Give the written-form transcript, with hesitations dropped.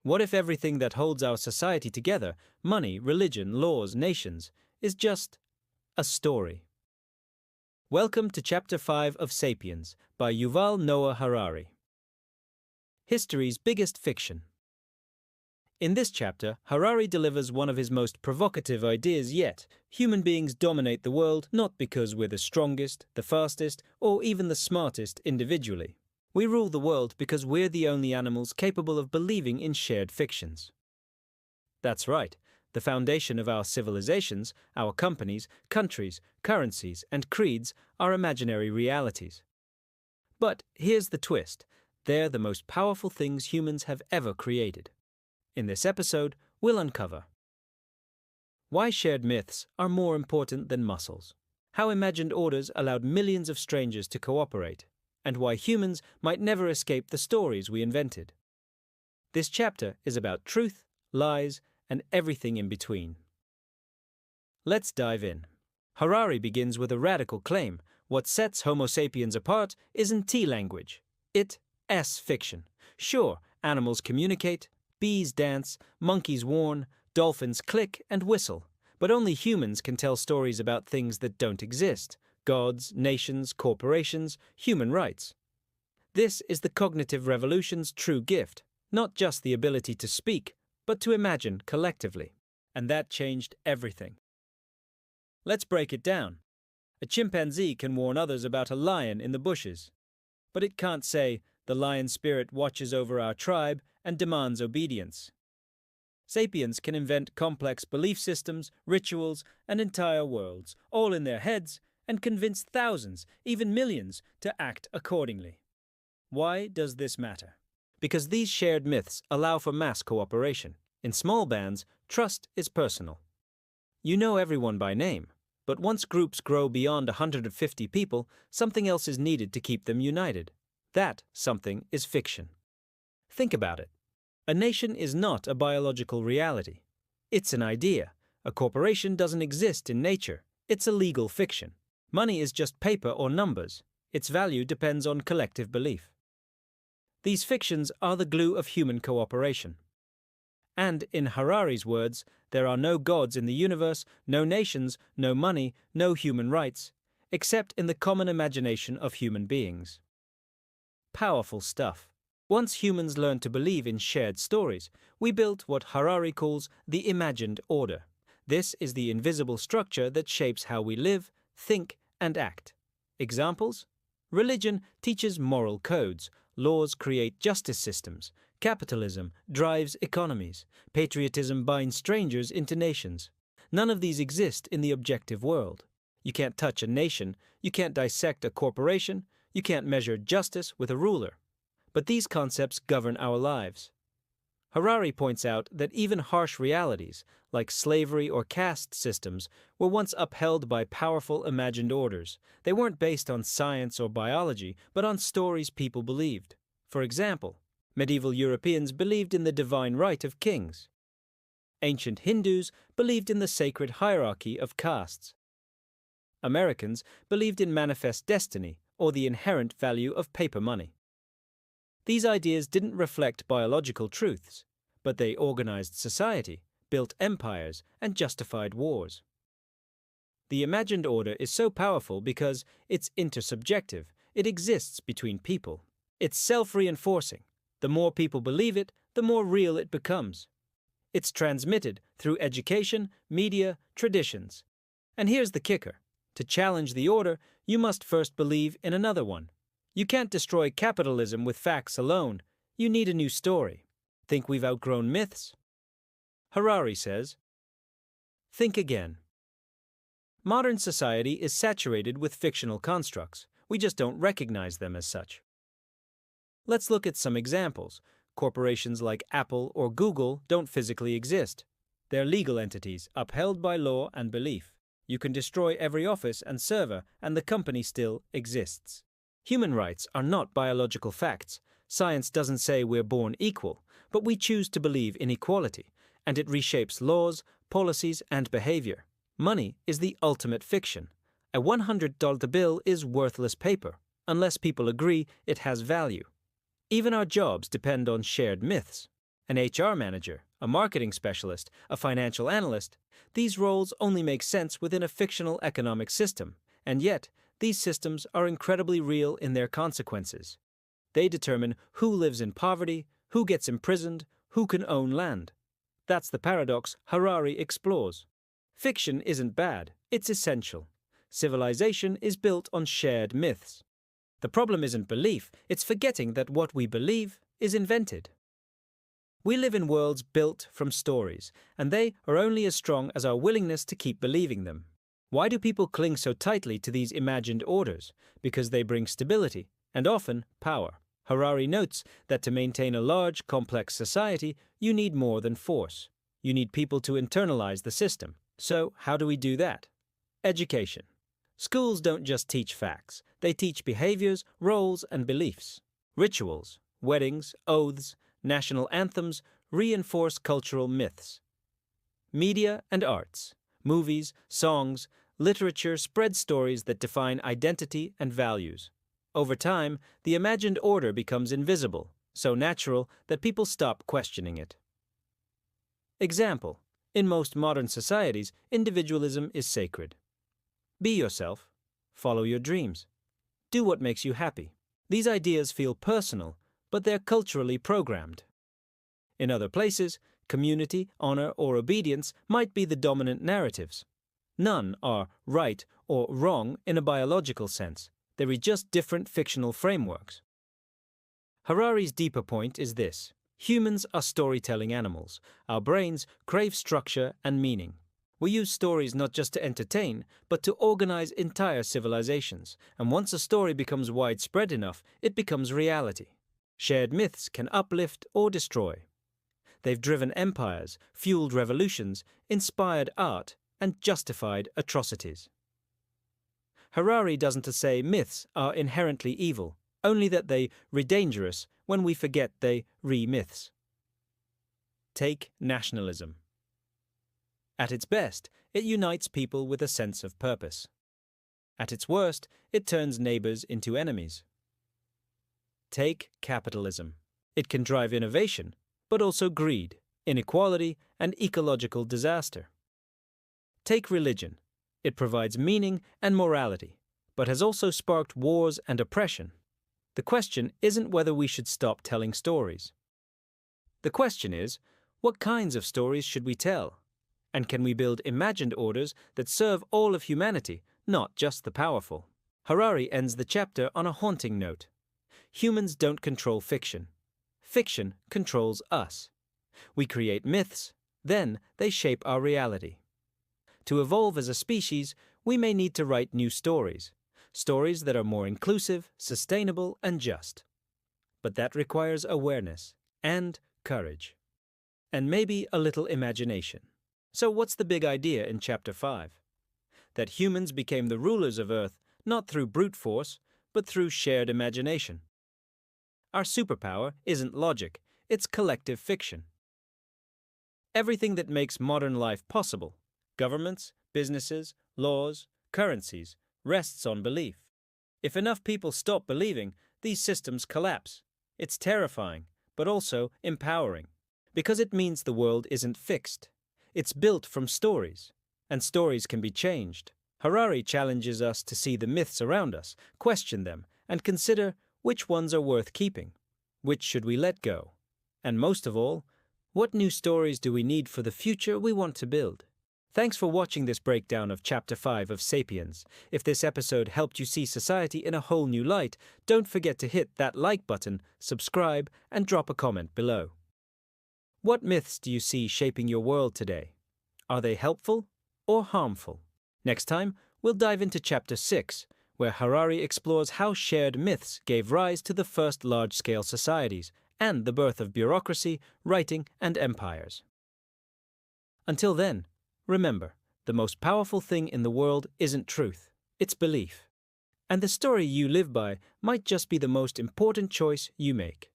What if everything that holds our society together, money, religion, laws, nations, is just a story? Welcome to Chapter 5 of Sapiens by Yuval Noah Harari. History's biggest fiction. In this chapter, Harari delivers one of his most provocative ideas yet. Human beings dominate the world not because we're the strongest, the fastest, or even the smartest individually. We rule the world because we're the only animals capable of believing in shared fictions. That's right. The foundation of our civilizations, our companies, countries, currencies, and creeds are imaginary realities. But here's the twist. They're the most powerful things humans have ever created. In this episode, we'll uncover why shared myths are more important than muscles, how imagined orders allowed millions of strangers to cooperate, and why humans might never escape the stories we invented. This chapter is about truth, lies, and everything in between. Let's dive in. Harari begins with a radical claim. What sets Homo sapiens apart isn't T-language. It's fiction. Sure, animals communicate, bees dance, monkeys warn, dolphins click and whistle, but only humans can tell stories about things that don't exist. Gods, nations, corporations, human rights. This is the cognitive revolution's true gift, not just the ability to speak, but to imagine collectively. And that changed everything. Let's break it down. A chimpanzee can warn others about a lion in the bushes, but it can't say, "The lion spirit watches over our tribe and demands obedience." Sapiens can invent complex belief systems, rituals, and entire worlds, all in their heads, and convince thousands, even millions, to act accordingly. Why does this matter? Because these shared myths allow for mass cooperation. In small bands, trust is personal. You know everyone by name, but once groups grow beyond 150 people, something else is needed to keep them united. That something is fiction. Think about it. A nation is not a biological reality. It's an idea. A corporation doesn't exist in nature. It's a legal fiction. Money is just paper or numbers. Its value depends on collective belief. These fictions are the glue of human cooperation. And in Harari's words, there are no gods in the universe, no nations, no money, no human rights, except in the common imagination of human beings. Powerful stuff. Once humans learned to believe in shared stories, we built what Harari calls the imagined order. This is the invisible structure that shapes how we live, think, and act. Examples? Religion teaches moral codes. Laws create justice systems. Capitalism drives economies. Patriotism binds strangers into nations. None of these exist in the objective world. You can't touch a nation. You can't dissect a corporation. You can't measure justice with a ruler. But these concepts govern our lives. Harari points out that even harsh realities, like slavery or caste systems, were once upheld by powerful imagined orders. They weren't based on science or biology, but on stories people believed. For example, medieval Europeans believed in the divine right of kings. Ancient Hindus believed in the sacred hierarchy of castes. Americans believed in manifest destiny or the inherent value of paper money. These ideas didn't reflect biological truths, but they organized society, built empires, and justified wars. The imagined order is so powerful because it's intersubjective. It exists between people. It's self-reinforcing. The more people believe it, the more real it becomes. It's transmitted through education, media, traditions. And here's the kicker. To challenge the order, you must first believe in another one. You can't destroy capitalism with facts alone. You need a new story. Think we've outgrown myths? Harari says, think again. Modern society is saturated with fictional constructs. We just don't recognize them as such. Let's look at some examples. Corporations like Apple or Google don't physically exist. They're legal entities upheld by law and belief. You can destroy every office and server, and the company still exists. Human rights are not biological facts. Science doesn't say we're born equal, but we choose to believe in equality, and it reshapes laws, policies, and behavior. Money is the ultimate fiction. A $100 bill is worthless paper, unless people agree it has value. Even our jobs depend on shared myths. An HR manager, a marketing specialist, a financial analyst, these roles only make sense within a fictional economic system, and yet these systems are incredibly real in their consequences. They determine who lives in poverty, who gets imprisoned, who can own land. That's the paradox Harari explores. Fiction isn't bad, it's essential. Civilization is built on shared myths. The problem isn't belief, it's forgetting that what we believe is invented. We live in worlds built from stories, and they are only as strong as our willingness to keep believing them. Why do people cling so tightly to these imagined orders? Because they bring stability, and often power. Harari notes that to maintain a large, complex society, you need more than force. You need people to internalize the system. So, how do we do that? Education. Schools don't just teach facts, they teach behaviors, roles, and beliefs. Rituals, weddings, oaths, national anthems reinforce cultural myths. Media and arts, movies, songs, literature spread stories that define identity and values. Over time, the imagined order becomes invisible, so natural that people stop questioning it. Example: in most modern societies, individualism is sacred. Be yourself. Follow your dreams. Do what makes you happy. These ideas feel personal, but they're culturally programmed. In other places, community, honor, or obedience might be the dominant narratives. None are right or wrong in a biological sense. They're just different fictional frameworks. Harari's deeper point is this: humans are storytelling animals. Our brains crave structure and meaning. We use stories not just to entertain, but to organize entire civilizations, and once a story becomes widespread enough, it becomes reality. Shared myths can uplift or destroy. They've driven empires, fueled revolutions, inspired art, and justified atrocities. Harari doesn't say myths are inherently evil, only that they re-dangerous when we forget they re-myths. Take nationalism. At its best, it unites people with a sense of purpose. At its worst, it turns neighbors into enemies. Take capitalism. It can drive innovation, but also greed, inequality, and ecological disaster. Take religion. It provides meaning and morality, but has also sparked wars and oppression. The question isn't whether we should stop telling stories. The question is, what kinds of stories should we tell? And can we build imagined orders that serve all of humanity, not just the powerful? Harari ends the chapter on a haunting note. Humans don't control fiction. Fiction controls us. We create myths, then they shape our reality. To evolve as a species, we may need to write new stories, stories that are more inclusive, sustainable, and just. But that requires awareness and courage, and maybe a little imagination. So what's the big idea in Chapter 5? That humans became the rulers of Earth not through brute force, but through shared imagination. Our superpower isn't logic, it's collective fiction. Everything that makes modern life possible, governments, businesses, laws, currencies, rests on belief. If enough people stop believing, these systems collapse. It's terrifying, but also empowering, because it means the world isn't fixed. It's built from stories, and stories can be changed. Harari challenges us to see the myths around us, question them, and consider which ones are worth keeping, which should we let go, and most of all, what new stories do we need for the future we want to build? Thanks for watching this breakdown of Chapter 5 of Sapiens. If this episode helped you see society in a whole new light, don't forget to hit that like button, subscribe, and drop a comment below. What myths do you see shaping your world today? Are they helpful or harmful? Next time, we'll dive into Chapter 6, where Harari explores how shared myths gave rise to the first large-scale societies and the birth of bureaucracy, writing, and empires. Until then, remember, the most powerful thing in the world isn't truth, it's belief. And the story you live by might just be the most important choice you make.